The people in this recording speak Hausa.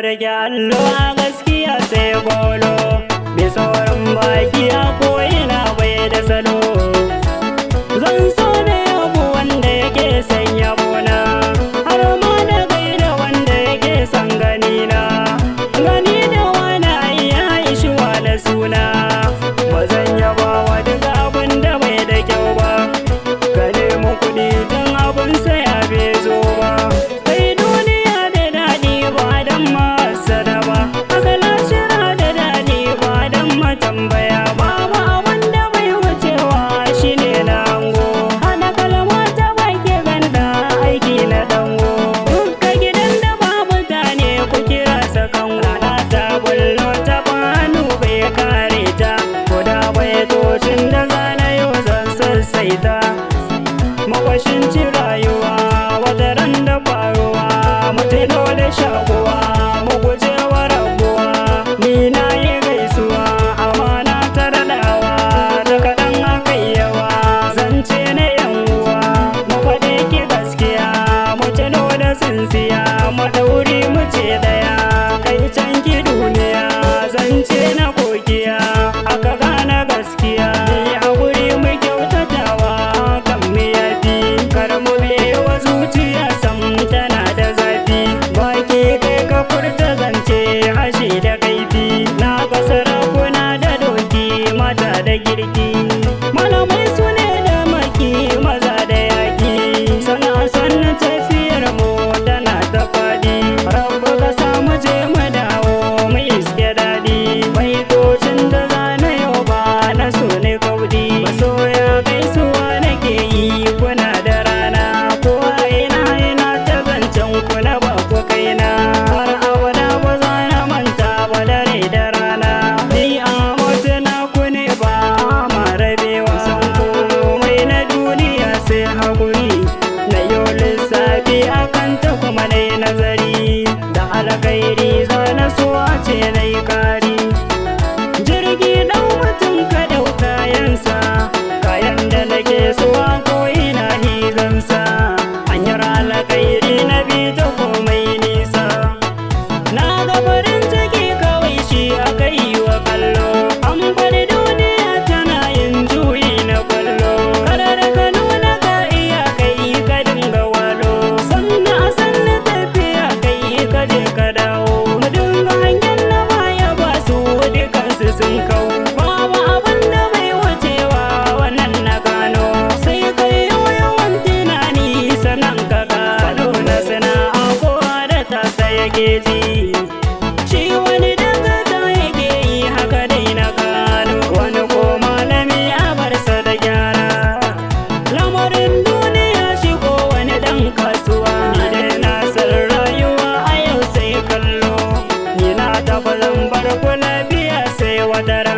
rage allo a gaskiya sai golo, mai sauran baki a ko'ina bai da salo. Zan so da yabo wanda yake son yabona, har ma da gaida wanda yake son ganina. Gani da wani ya ishi wani suna, ba zan yaba wa duk abin da bai da kyau ba. Ka nemi kuɗi tun abin saya bai zo ba. Kai duniya da daɗi ba don masada ba, haka lashira da daɗi ba don matambaya ba. Ba abin da bai wucewa shi ne na hango, hana kalma ta baki ganda aiki na dango. Dukka gidan da ba mutane ku kira sakan rana ta bullo ta banu bai kare ta, ko da bai tocin da zana yau zan sassaita. Makwashin ci rayuwa wata ran da faruwa, mutino da shakuwa mu guje wa rabuwa. Ni na yi gaisuwa amana ta daɗawa, da kaɗan aka yawa zance na yan uwa. Mu faɗi ki gaskiya mu tuno da tsintsiya, mu ɗauri mu ce ɗaya kai can ki duniya. Zance na kokiya aka gane gaskiya, ni haƙuri mu kyautatawa kan mu yafi. Kar mu wa zuciya sam tana da zafi, baki kai ka furta zance hashi da kaifi. Na ga sarakuna da doki mata da girki, malamai su ne da maki maza da yaki. Sana sanna tafiyar mu tana ta faɗi, rabu ka samu je mu dawo mu iske daɗi. Baitocin da zana yau ba na so ne kaudi, masoya gaisuwa nake yi kuna da rana. Kowa ina ta zancen ku na ba ku kaina, har abada ba za na manta ba dare da rana. Ni a motuna ku ne ba ma rabewa, san komai na duniya sai haƙuri. Na yau lissafi akan ta kuma na yi nazari, da alkhairi za na so a ce na yi kari. Jirgi ɗau mutum ka ɗau kayansa, kayan da nake so a ko'ina hizansa. Hanyar alkhairi na bi ta komai nisa, na ga farin ciki kawai shi aka yi wa kallo. An bari duniya tana yin juyi na kwallo, kadar ka nuna ka iya kai ka dinga walo. Sannan a sannan tafiya kai ka je ka dawo, mu dinga hangen na baya ba su dukansu sun kau. Babu abin da bai wucewa wannan na gano, sai kai yawan tunani sanan ka gano. Na sana'a kowa da tasa yake ji, shi wani daga ta yake yi haka dai na gano. Wani ko malami a barsa da gyara, lamarin duniya shi ko wani dan kasuwa. Ni dai na san rayuwa a yau sai kallo, ni na taɓa zan bar ku lafiya sai wata rana.